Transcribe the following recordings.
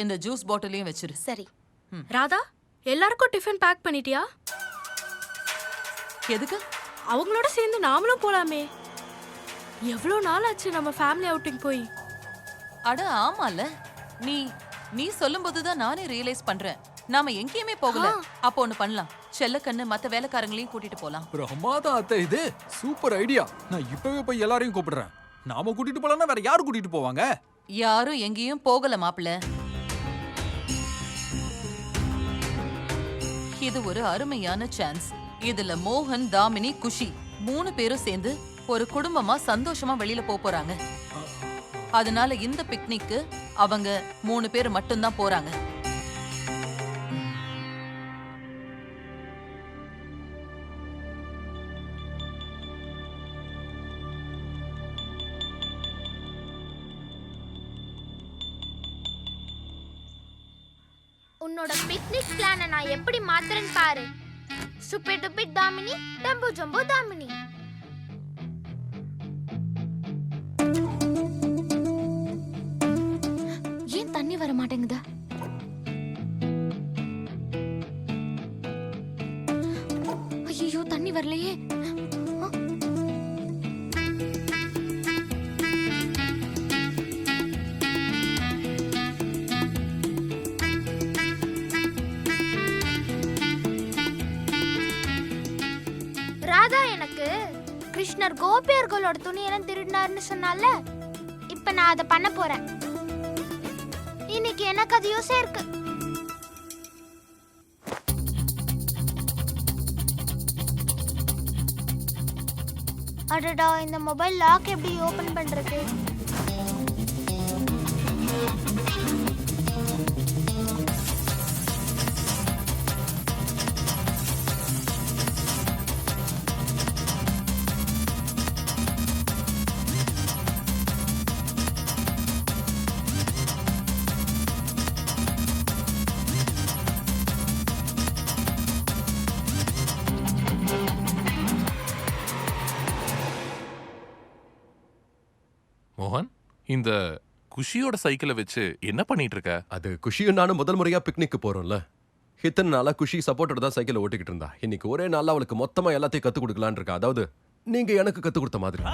இந்த ஜூஸ் பாட்டிலையும் வச்சிரு. சரி. ராதா, எல்லாருக்கும் டிஃபன் பேக் பண்ணிட்டியா? எதுக்கு? அவங்களோட சேர்ந்து நாமளும் போலாமே. எவ்வளோ நாள் ஆச்சு நம்ம ஃபேமிலி அவுட்டிங் போய். அட ஆமால, நீ நீ சொல்லும்போது தான் நானே ரியலைஸ் பண்றேன். நாம எங்கேயுமே போகல. அப்போ ஒண்ணு பண்ணலாம். செல்லக்கண்ணு மத்த வேலைக்காரங்களையும் கூட்டிட்டு போலாம். பிரமாதம் அத்தை, இது சூப்பர் ஐடியா. நான் இப்பவே போய் எல்லாரையும் கூப்பிடுறேன். நாம கூட்டிட்டு போலன்னா வேற யாரு கூட்டிட்டு போவாங்க? யாரும் எங்கேயும் போகல மாப்பிள்ள. இது ஒரு அருமையான சான்ஸ். இதுல மோகன், தாமினி, குஷி 3 பேரும் சேர்ந்து ஒரு குடும்பமா சந்தோஷமா வெளியில போறாங்க. அதனால இந்த பிக்னிக்கு அவங்க 3 பேர் மட்டும்தான் போறாங்க. உன்னோட பிக்னிக் பிளானை நான் எப்படி மாத்துறேன்னு பாரு. ஸ்டூபிட் டுபிட் தாமினி, டம்போ ஜம்போ தாமினி. ஏன் தண்ணி வர மாட்டேங்குது? ஐயோ, தண்ணி வரலையே. ராதா எனக்கு கிருஷ்ணர் கோபியர்களோட துணியெல்லாம் திருடினார்னு சொன்னால, இப்ப நான் அதை பண்ண போறேன். இன்னைக்கு எனக்கு அது யூஸே இருக்கு. அடடா, இந்த மொபைல் லாக் எப்படி ஓபன் பண்றது? மோகன், இந்த குஷியோட சைக்கிளை வச்சு என்ன பண்ணிட்டு இருக்க? அது குஷியும் நானும் முதல் முறையா பிக்னிக்கு போறோம்ல. இத்தனை நாளா குஷி சப்போர்ட்டோட தான் சைக்கிளை ஓட்டிக்கிட்டு இருந்தா. இன்னைக்கு ஒரே நாள்ல அவளுக்கு மொத்தமா எல்லாத்தையும் கத்து கொடுக்கலான்னு இருக்கா. அதாவது நீங்க எனக்கு கத்து கொடுத்த மாதிரி.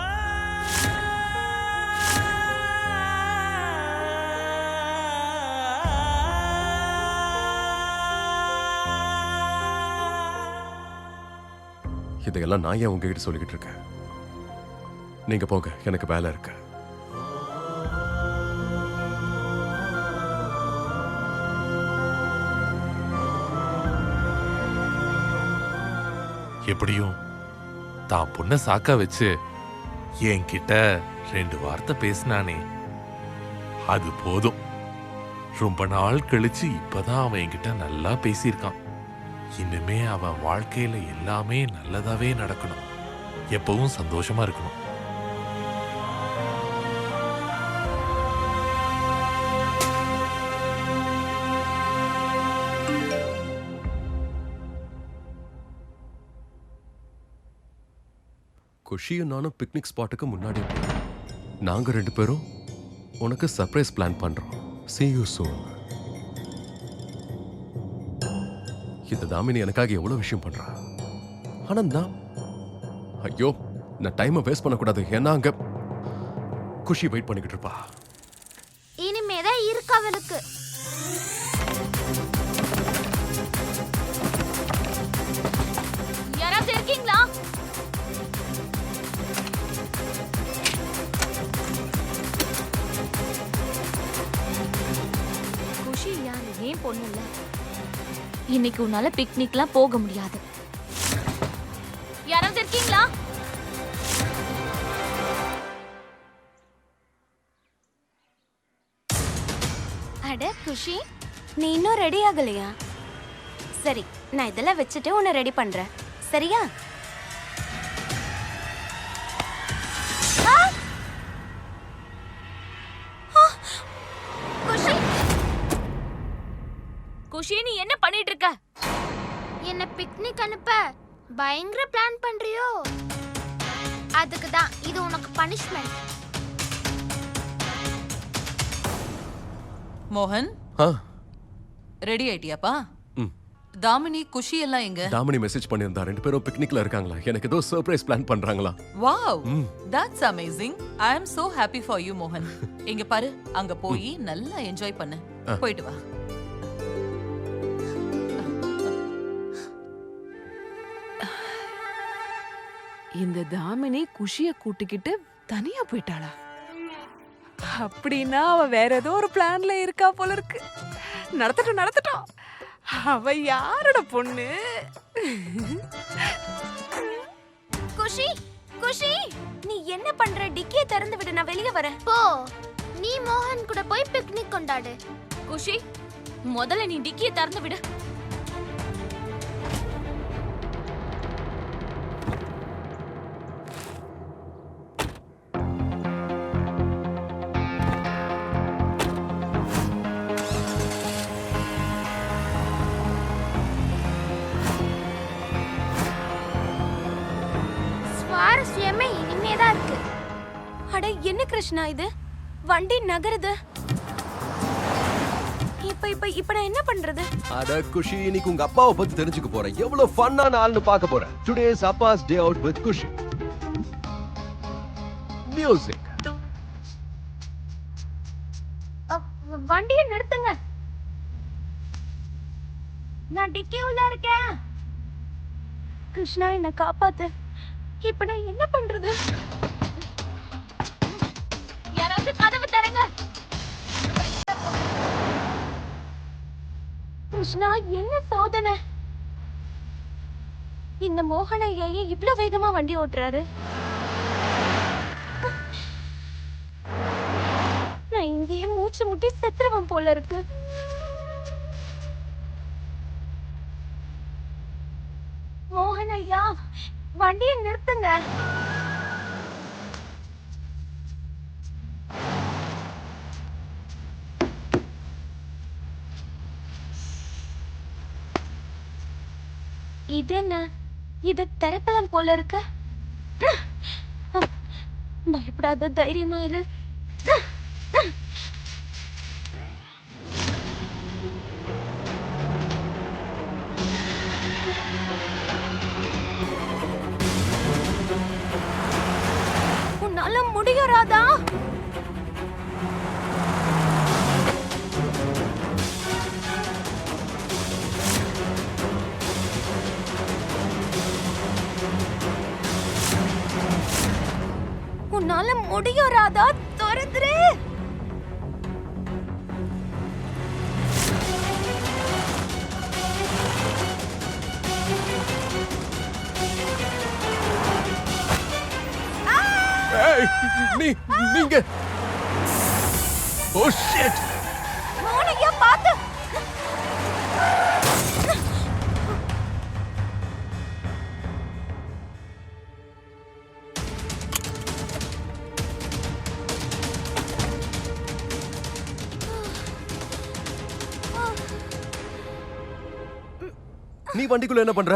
இதையெல்லாம் நான் ஏன் உங்ககிட்ட சொல்லிக்கிட்டு இருக்கேன்? நீங்க போங்க, எனக்கு வேலை இருக்கு. எப்படியும் தான் பொண்ண சாக்கா வச்சு என்கிட்ட 2 வார்த்தை பேசினானே, அது போதும். ரொம்ப நாள் கழிச்சு இப்பதான் அவன் என்கிட்ட நல்லா பேசியிருக்கான். இனிமே அவன் வாழ்க்கையில எல்லாமே நல்லதாவே நடக்கணும். எப்பவும் சந்தோஷமா இருக்கணும். குஷியும் நானும் பிக்னிக் ஸ்பாட்டுக்கு முன்னாடி நாங்க 2 பேரும் உனக்கு சர்ப்ரைஸ் பிளான் பண்றோம். See you soon. இந்த தாமினி எனக்காக எவ்வளவு விஷயம் பண்றா. ஆனந்தா, ஐயோ, நான் டைமை வேஸ்ட் பண்ணக்கூடாது. ஏன்னா அங்க குஷி வெயிட் பண்ணிக்கிட்டு இருப்பா. இனிமேதான் இருக்கு அவளுக்கு. யாராவது இருக்கீங்களா? குஷி யாரு? ஏன் பொண்ணு இல்ல? இன்னைக்கு உன்னால பிக்னிக்லாம் போக முடியாது. யாராவது இருக்கீங்களா? அட குஷி, நீ இன்னும் ரெடி ஆகலையா? சரி, நான் இதெல்லாம் வச்சுட்டு உன்னை ரெடி பண்றேன். சரியா? குஷி, நீ என்ன பண்ணிட்டு இருக்க? என்ன பிக்னிக் அனுப்ப பயங்கர பிளான் பண்றியோ? அதுக்கு தான் இது உனக்கு பனிஷ்மெண்ட். மோகன், ஆ ரெடி ஆயிட்டியாப்பா? ம். தாமினி குஷி எல்லாம் எங்க? தாமினி மெசேஜ் பண்ணியிருந்தா 2 பேரும் பிக்னிக்ல இருக்காங்களா, எனக்கு ஏதோ சர்ப்ரைஸ் பிளான் பண்றாங்களா. Wow, that's amazing. I am so happy for you மோகன். இங்க பாரு, அங்க போய் நல்லா என்ஜாய் பண்ணு. போயிட்டு வா. இந்த தாமினி குஷிய கூட்டிக்கிட்டு தனியா போயிட்டாளா? அப்படின்னா அவ வேற ஏதோ ஒரு பிளான்ல இருக்கா போல இருக்கு. நடத்தட்டும். அவ யாரோட பொண்ணு? குஷி குஷி, நீ என்ன பண்ற? டிக்கியை திறந்து விடு, நான் வெளியே வரேன். போ, நீ மோகன் கூட போய் பிக்னிக் கொண்டாடு. குஷி, முதல்ல நீ டிக்கியை திறந்து விடு. சுவாரஸ்யமே இனிமேதான் இருக்கு. அட என்ன கிருஷ்ணா இது? வண்டி நகருது. இப்ப நான் என்ன பண்றது? அட குஷி, இன்னைக்கு உங்க அப்பாவை பத்தி தெரிஞ்சுக்க போறேன். எவ்வளவு ஃபன்னான ஆள்னு பார்க்க போறேன். டுடேஸ் அப்பாஸ் day out with Khushi. Music. வண்டியை நிறுத்துங்க. நான் டிக்கி உள்ள இருக்கேன். கிருஷ்ணா, என்ன காப்பாத்து. இப்ப நான் என்ன பண்றது? யாராவது கதவு தரங்க. கிருஷ்ணா, என்ன சோதனை? இந்த மோகன ஏன் இவ்வளவு வேகமா வண்டி ஓட்டுறாரு? நான் இங்கேயே மூச்சு முட்டி செத்துருவன் போல இருக்கு. மோகன் ஐயா, வண்டியை நிறுத்துங்க. இது என்ன? இது திறக்கலாம் போல இருக்கு. பயப்படாத, தைரியமா இரு. உன்னால முடியும் ராதா. உன்னால முடியும் ராதா, திறந்துரு. ஏய், நீங்க ஓ ஷிட். மோனையா பாத்து. நீ வண்டிக்குள்ள என்ன பண்ற?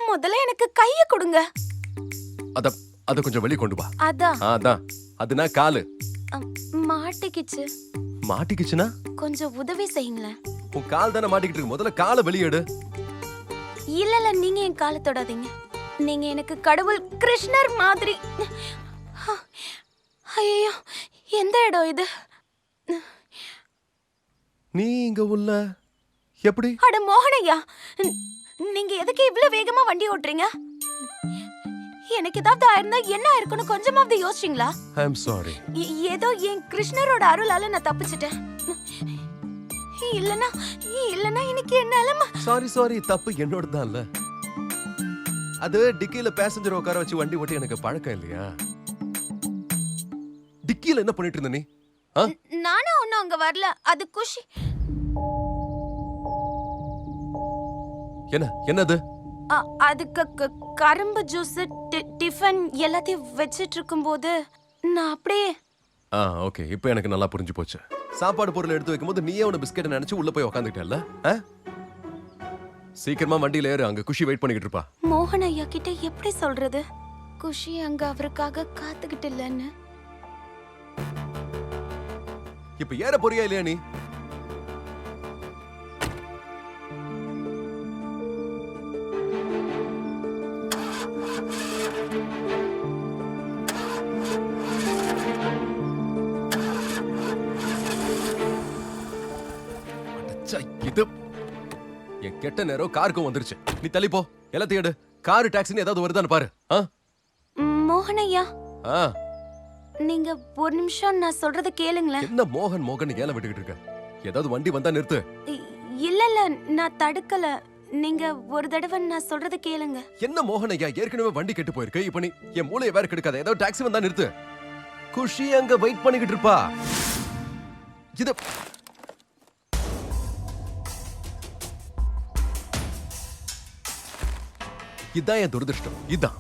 முதல்ல எனக்கு கைய கொடுங்க. அத கொஞ்சம் வெளிய கொண்டு வா. அதான் அதுனா காலு மாட்டிக்கிச்சு. மாட்டிக்கிச்சுனா கொஞ்சம் உதவி செய்யுங்களேன். உன் கால் தானே மாட்டிக்கிட்டு இருக்கு. முதல்ல காலை வெளிய எடு. இல்ல, நீங்க என் காலை தொடாதீங்க. நீங்க எனக்கு கடவுள் கிருஷ்ணர் மாதிரி. ஐயோ, எந்த இடம் இது? நீ இங்க உள்ள எப்படி? அட மோகனையா, நீங்க எதுக்கு இவ்வளவு வேகமா வண்டி ஓட்டுறீங்க? எனக்கு ஏதாவது ஆயிருந்தா என்ன இருக்குன்னு கொஞ்சமாவது யோசிச்சீங்களா? ஐ அம் சாரி. ஏதோ என் கிருஷ்ணரோட அருளால நான் தப்பிச்சிட்டேன். இல்லனா இன்னைக்கு என்ன நிலைமை? சாரி, தப்பு என்னோட தான் இல்ல. அது டிக்கில பேசஞ்சர் உட்கார வச்சு வண்டி ஓட்டி எனக்கு பழக்கம் இல்லையா? டிக்கில என்ன பண்ணிட்டு இருந்த நீ? நானா ஒண்ணும் அங்க வரல. அது குஷி. என்னது? அதுக்கு கரும்பு ஜூஸ், டிஃபன் எல்லாத்தையும் வச்சிட்டு இருக்கும்போது நான் அப்படியே. ஓகே, இப்போ எனக்கு நல்லா புரிஞ்சு போச்சு. சாப்பாடு பொருள் எடுத்து வைக்கும்போது நீயே உன பிஸ்கெட் நினைச்சு உள்ள போய் உட்காந்துட்டேல்ல? சீக்கிரமா வண்டியில ஏறு, அங்க குஷி வெயிட் பண்ணிக்கிட்டு இருப்பா. மோகன் ஐயா கிட்ட எப்படி சொல்றது குஷி அங்க அவருக்காக காத்துக்கிட்டு இல்லன்னு? இப்ப ஏற போறியா இல்லையா நீ? ச்சை, இது என் கெட்ட நேரம் காருக்கும் வந்துருச்சு. நீ தள்ளி போ, எல்லாத்தையும் எடு. காரு டாக்ஸின்னு ஏதாவது வருதான்னு பாரு. மோகனையா, ஆ, நீங்க ஒரு நிமிஷம் நான் சொல்றத கேளுங்களேன். என்ன மோகன் மோகன் ஏல விட்டுக்கிட்டு இருக்க? ஏதாவது வண்டி வந்தா நிறுத்து. இல்ல இல்ல, நான் தடுக்கல. நீங்க ஒரு தடவை நான் சொல்றத கேளுங்க. என்ன மோகன் ஐயா, ஏற்கனவே வண்டி கெட்டு போயிருக்கு. இப்ப நீ என் மூளையை வேற கெடுக்காத. ஏதாவது டாக்ஸி வந்தா நிறுத்து. குஷி அங்க வெயிட் பண்ணிக்கிட்டு இருப்பா. இது இதான் என் துரதிருஷ்டம். இதான்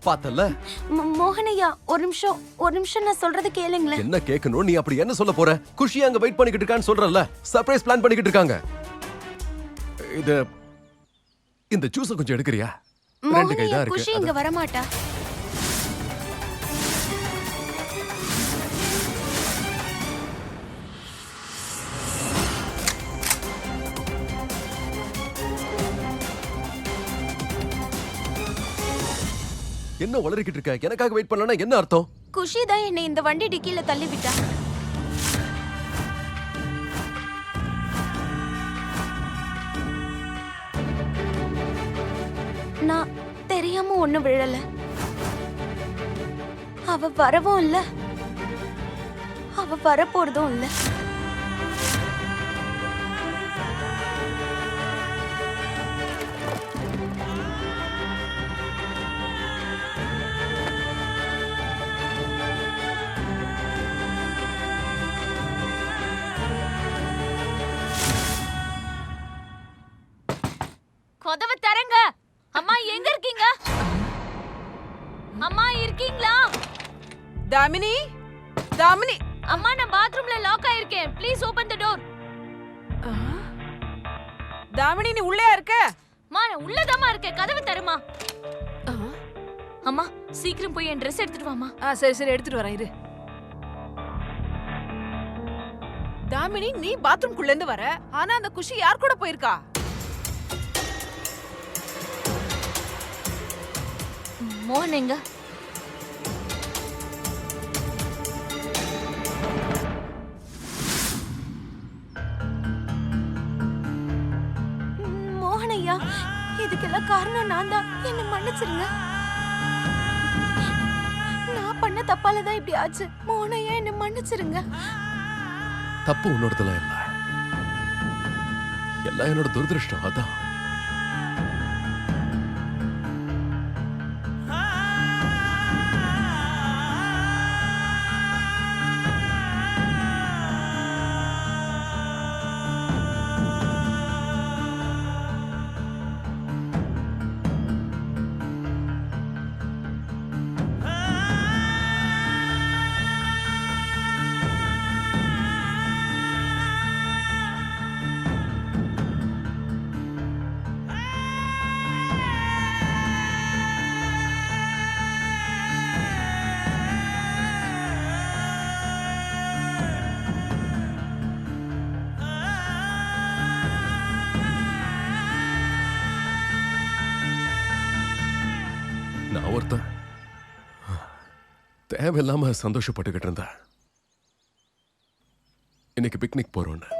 பார்த்தல. மோகனையா, ஒரு நிமிஷம் நான் சொல்றத கேளுங்களேன். என்ன கேட்கணும்? நீ அப்படி என்ன சொல்ல போற? குஷி அங்க வெயிட் பண்ணிக்கிட்டு இருக்கான்னு சொல்றல. சர்ப்ரைஸ் பிளான் பண்ணிக்கிட்டு இருக்காங்க. இந்த ஜூஸ கொஞ்சம் எடுக்கறியா? ரெண்டு கை மோகனையா, தான் குஷி இருக்கு. இங்க வரமாட்டா. என்ன உளறிக்கிட்டு இருக்க? எனக்காக வெயிட் பண்ணலனா என்ன அர்த்தம்? குஷி தான் என்னை இந்த வண்டி டிக்கில தள்ளி விட்டா. நான் தெரியாம ஒண்ணு விழல. அவ வரவும் இல்ல, அவ வரப்போறதும் இல்ல. கதவை தரங்க. அம்மா எங்க இருக்கீங்க? அம்மா இருக்கீங்களா? தாமினி, தாமினி. அம்மா நான் பாத்ரூம்ல லாக் ஆயிருக்கேன். Please open the door. Damini, நீ உள்ளே இருக்க? அம்மா நான் உள்ளதாம்மா இருக்கேன். கதவை தரமா. அம்மா சீக்கிரம் போய் என் Dress எடுத்துட்டு வாமா. சரி சரி, எடுத்துட்டு வரேன் இரு. தாமினி, நீ பாத்ரூம்குள்ள இருந்து வர, ஆனா அந்த குஷி யார் கூட போயிருக்கா? மோகன் எங்க? மோகனையா, இதுக்கெல்லாம் காரணம் நான் தான். என்ன மன்னிச்சிருங்க. நான் பண்ண தப்பால தான் இப்படி ஆச்சு. மோகனையா, என்ன மன்னிச்சிருங்க. தப்பு உன்னோடதுல இல்ல, எல்லாம் என்னோட துரதிருஷ்டம். அதான் நான் ஒருத்தன் தேவையில்லாம சந்தோஷப்பட்டுக்கிட்டு இருந்தேன். இன்னைக்கு பிக்னிக் போறோன்னு.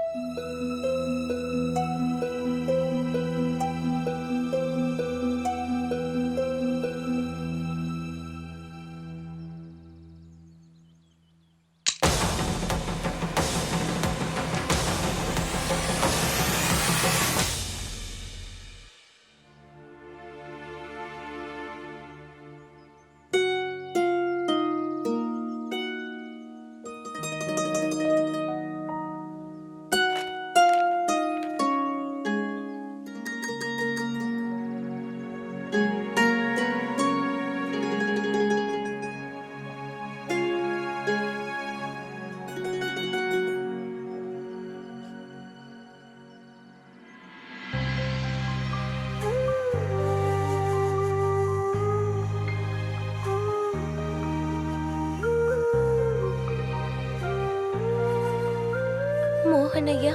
மோகனையா,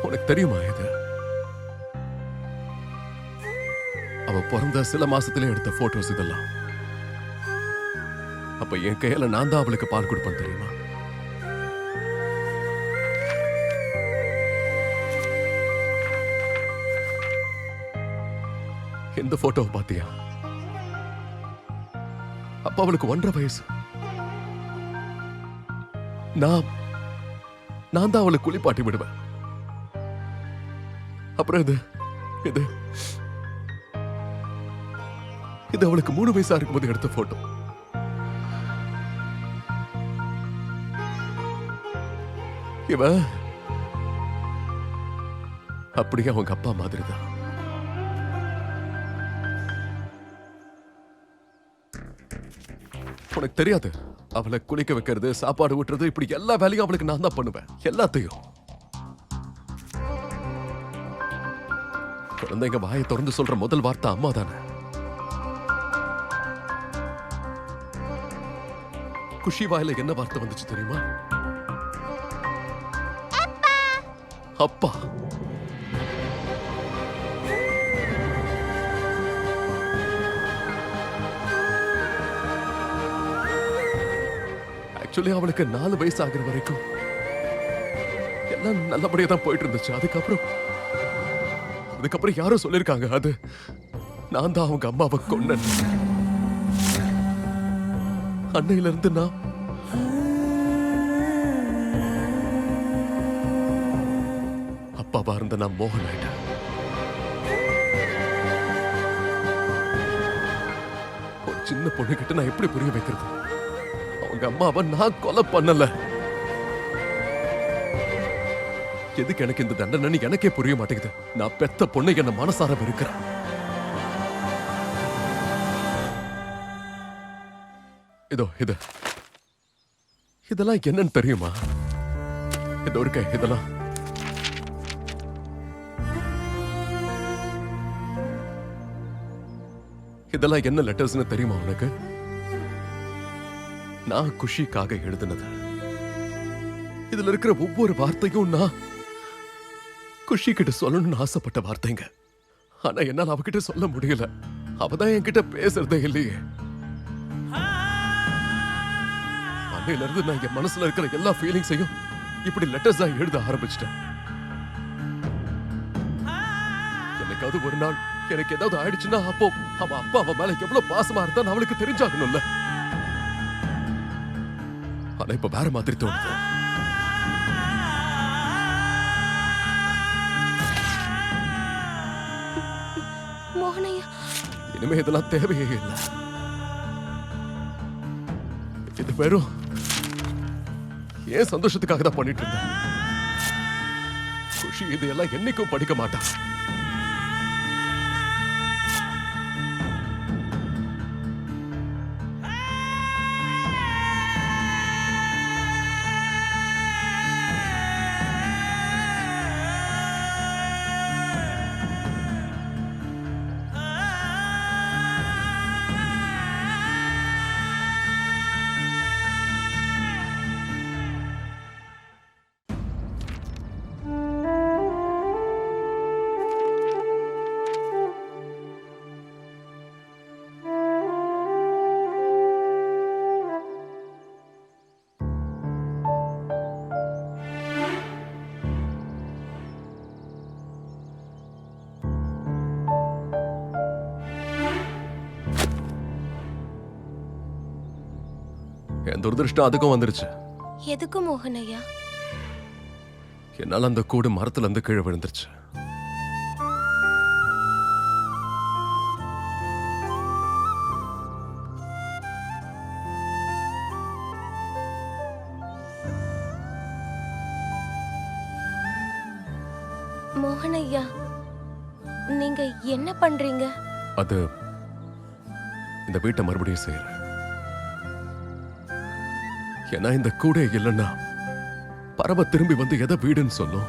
உனக்கு தெரியுமா இது? அவ பிறந்த சில மாசத்துல எடுத்த போட்டோஸ் இதெல்லாம். அப்ப என் கையில நான் தான் அவளுக்கு பால் கொடுப்பேன் தெரியுமா? இந்த போட்டோவை பாத்தியா? அப்ப அவளுக்கு 1.5 வயசு. நான் தான் அவளை குளிப்பாட்டி விடுவேன். அப்புறம் இது இது இது அவளுக்கு 3 வயசா இருக்கும்போது எடுத்த போட்டோ. இவ அப்படியே அவங்க அப்பா மாதிரி தான். உனக்கு தெரியாது, அவளை குளிக்க வைக்கிறது, சாப்பாடு ஊட்டுறது, இப்படி எல்லா வேலையும் அவளுக்கு நான் தான் பண்ணுவேன். எல்லாத்தையும். குழந்தைங்க வாயை திறந்து சொல்ற முதல் வார்த்தை அம்மா தானே. குஷி வாயில என்ன வார்த்தை வந்துச்சு தெரியுமா? அப்பா. ஆக்சுவலி அவளுக்கு 4 வயசு ஆகிற வரைக்கும் எல்லாம் நல்லபடியா தான் போயிட்டு இருந்துச்சு. அதுக்கப்புறம் யாரும் சொல்லிருக்காங்க அது நான் தான் அவங்க அம்மாவை கொன்னேன். அன்னையில இருந்து நான் அப்பாவா இருந்த நான் மோகன் ஆயிட்டேன். ஒரு சின்ன பொண்ணு கிட்ட நான் எப்படி புரிய வைக்கிறது? அவங்க அம்மாவை நான் கொலை பண்ணல. எதுக்கு எனக்கு இந்த தண்டனை எனக்கே புரிய மாட்டேங்குது. நான் பெத்த பொண்ணை என்ன மனசார வெறுக்கிறேன். இதெல்லாம் என்னன்னு தெரியுமா? இதோ இருக்க இதெல்லாம் என்ன லெட்டர்ஸ்னு தெரியுமா உனக்கு? நான் குஷிக்காக எழுதினது. இதுல இருக்கிற ஒவ்வொரு வார்த்தையும் நான் குஷி கிட்ட சொல்லணும்னு ஆசைப்பட்ட வார்த்தைங்க. ஆனா என்னால அவகிட்ட சொல்ல முடியல. அவதான் என்கிட்ட பேசுறதே இல்லையே. அன்னையில இருந்து நான் என் மனசுல இருக்கிற எல்லா ஃபீலிங்ஸையும் இப்படி லெட்டர்ஸ் தான் எழுத ஆரம்பிச்சிட்டேன். என்னைக்காவது ஒரு நாள் எனக்கு ஏதாவது ஆயிடுச்சுன்னா அப்போ அவன் அப்பா அவன் மேல எவ்வளவு பாசமா இருந்தான்னு அவளுக்கு தெரிஞ்சாகணும்ல. ஆனா இப்ப வேற மாதிரி தோணுது. மோகனையா, இனிமே இதெல்லாம் தேவையே இல்லை. இது வெறும் ஏன் சந்தோஷத்துக்காக தான் பண்ணிட்டு இருந்தேன். குஷி இதெல்லாம் என்னைக்கும் படிக்க மாட்டான். என் துரதிருஷ்டம் அதுக்கும் வந்துருச்சு. எதுக்கு மோகனையா? என்னால அந்த கூடு மரத்துல இருந்து கீழே விழுந்துருச்சு. மோகனையா, நீங்க என்ன பண்றீங்க? அது இந்த வீட்டை மறுபடியும் செய்யறேன். ஏன்னா இந்த கூடே இல்லைன்னா பறவை திரும்பி வந்து எதை வீடுன்னு சொல்லும்.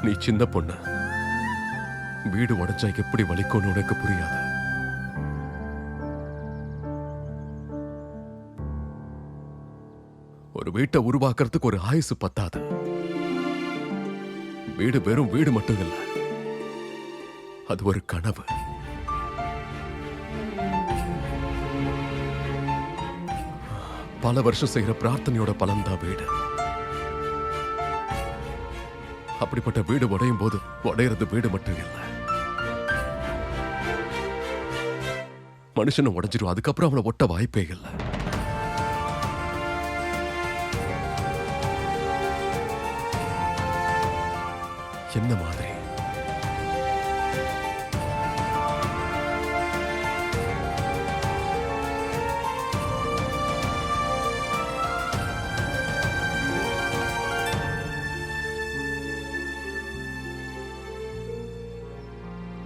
நீ சின்ன பொண்ணு, வீடு உடைச்சா எப்படி வலிக்கும்னு உனக்கு புரியாது. ஒரு வீட்டை உருவாக்குறதுக்கு ஒரு ஆயுசு பத்தாது. வீடு வெறும் வீடு மட்டும் இல்லை, அது ஒரு கனவு. பல வருஷம் செய்யற பிரார்த்தனையோட பலன்தான் வீடு. அப்படிப்பட்ட வீடு உடையும் போது உடையிறது வீடு மட்டும் இல்ல, மனுஷனை உடைஞ்சிரும். அதுக்கப்புறம் அவனை ஒட்ட வாய்ப்பே இல்லை. என்ன மாதிரி?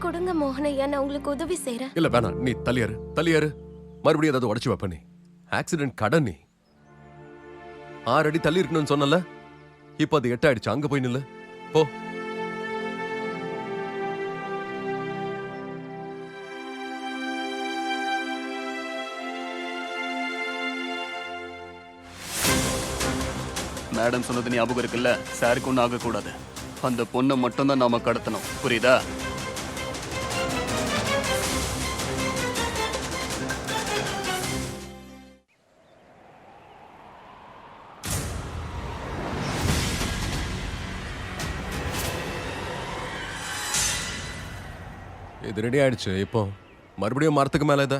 கொடுங்க மோகனையா, நான் உங்களுக்கு உதவி செய்யறேன். இல்ல வேணாம், நீ தலியாரு. மறுபடியும் ஏதாவது உடைச்சு வைப்ப நீ. ஆக்சிடென்ட் கடை நீ 6 அடி தள்ளி இருக்கணும்னு சொன்னல, இப்ப அது 8 ஆயிடுச்சு. அங்க போய் நில்லு போ. மேடம் சொன்னது ஞாபகம் இருக்குல்ல, சாருக்கு ஒன்றும் ஆகக்கூடாது. அந்த பொண்ணை மட்டும் தான் நாம கடத்தணும், புரியுதா? இது ரெடி ஆயிடுச்சு. இப்போ மறுபடியும் மரத்துக்கு மேல இதை